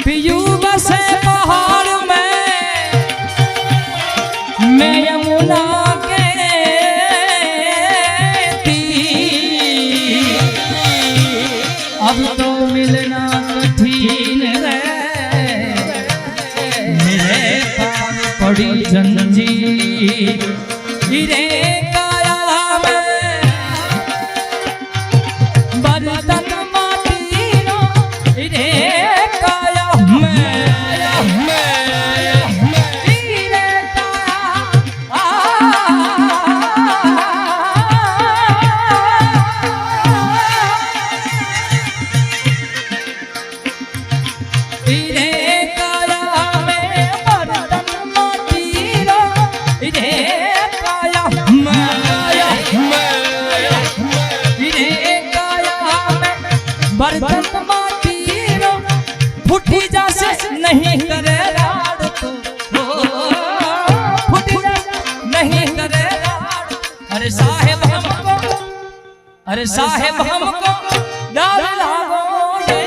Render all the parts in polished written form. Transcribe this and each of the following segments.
पियू बसे पहाड़ में मैं यमुना के तीर अब तो मिलना कठिन है मेरे पार पड़ी जंजीर हीरे काया में बर्तन माटीनो हीरे बर्तन माटीनो फुटी जासे नहीं करे राड़ तो फुटी जासे नहीं करे राड़ अरे साहेब हमको डर लागो ये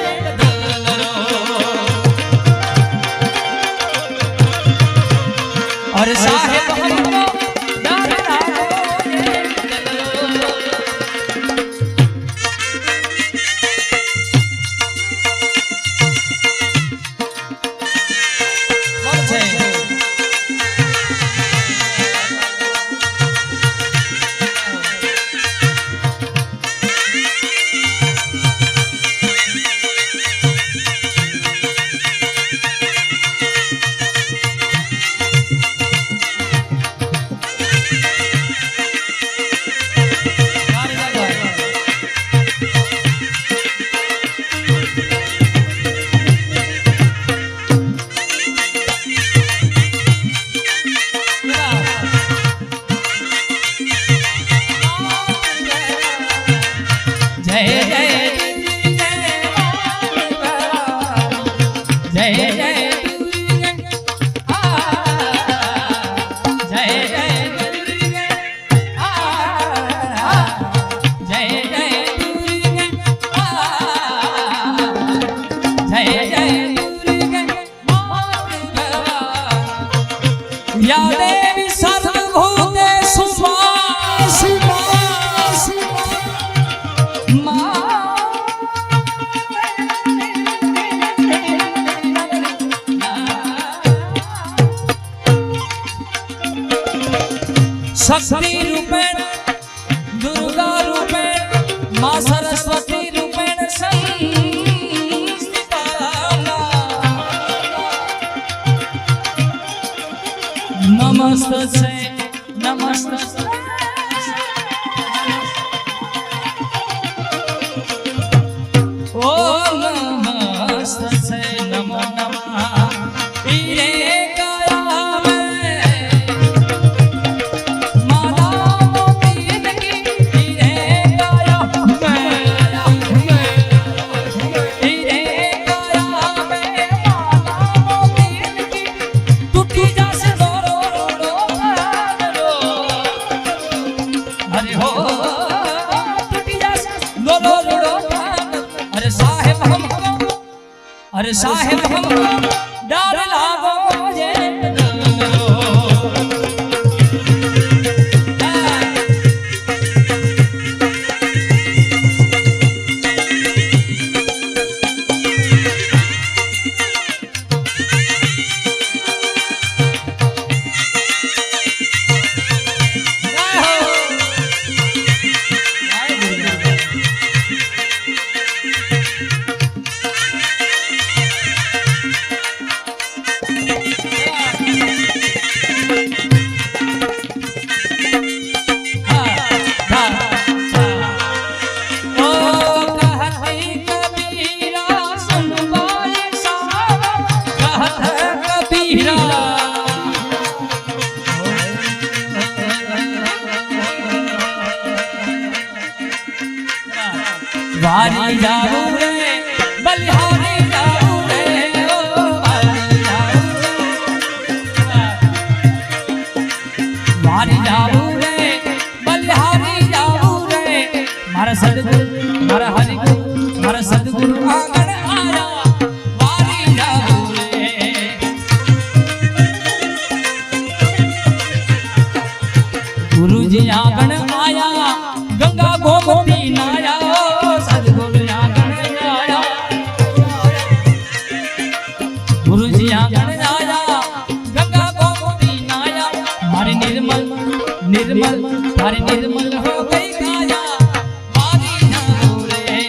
अरे साहेब हमको डर लागो ये या देवी सर्वभूतेषु शक्ति रूपेण दुर्गा रूपेण मां सरस्वती रूपेण संस्थिता नमस्ते नमस्ते ओ नमस्ते नमो नमः हीरे काया में माला मोती की हीरे काया में हीरे काया में माला मोती की टूटी जासे अरे साहेब हमको डर लागो ये वारी जाऊ रे बलिहारी जाऊ रे ओ वारी जाऊ वारी जाऊ रे बलिहारी जाऊ रे मारा सदगुरु मारा हरिगुरु मारा सदगुरु आंगण आया वारी जाऊ रे गुरुजी आंगण आया गंगा गोमती नाया सदगुरु आंगण आया गुरुजी आंगण आया गंगा गोमती नाया मारी निर्मल निर्मल मारी निर्मल हो गई काया वारी जाऊ रे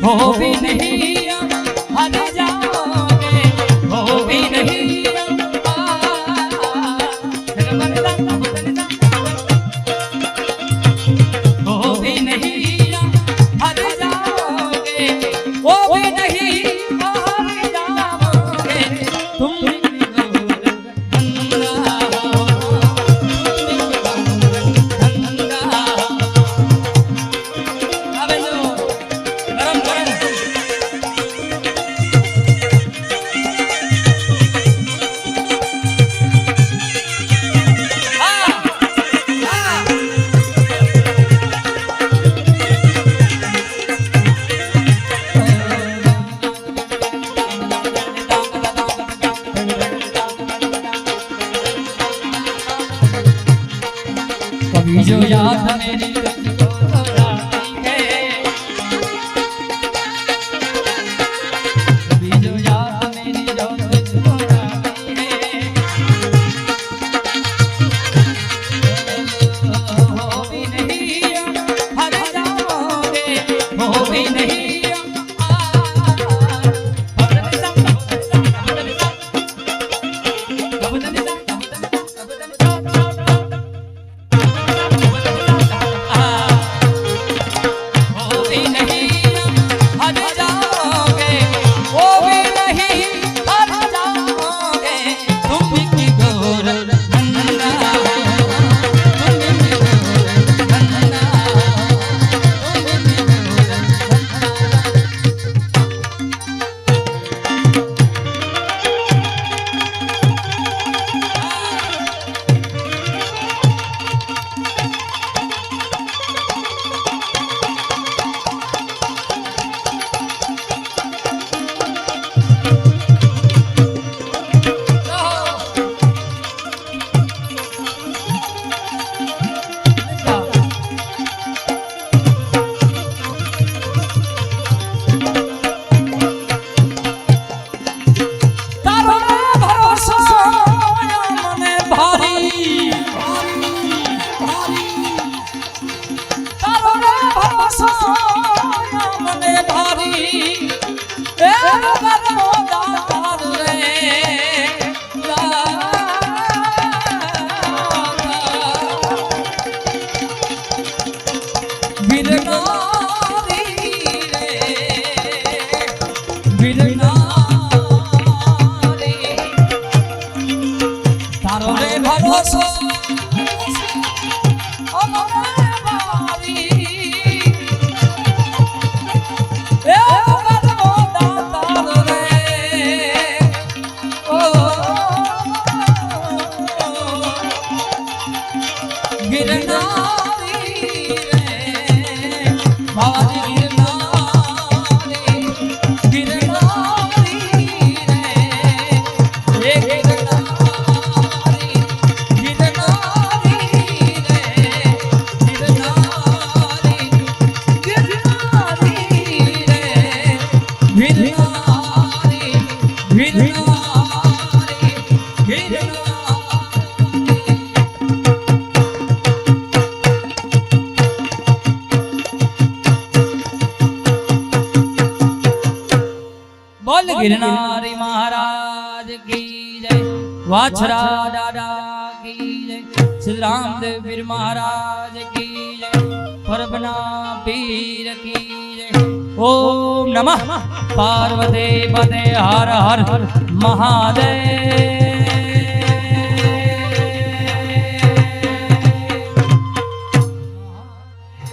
हो भी नहीं हर जाओगे हो भी नहीं हो भी नहीं हर जाओगे वो भी नहीं हर जाओगे तुम कभी जो याद मेरी तुझको रुलाती है कभी जो याद मेरी जो तुझको रुलाती है हो भी नहीं हर जाओगे हो भी नहीं बोल गिरनारी महाराज की जय, वाछरा दादा की जय, श्री रामदेव पीर महाराज की जय, परबना पीर की जय। ઓમ નમઃ પાર્વતી પતે હર હર મહાદેવ।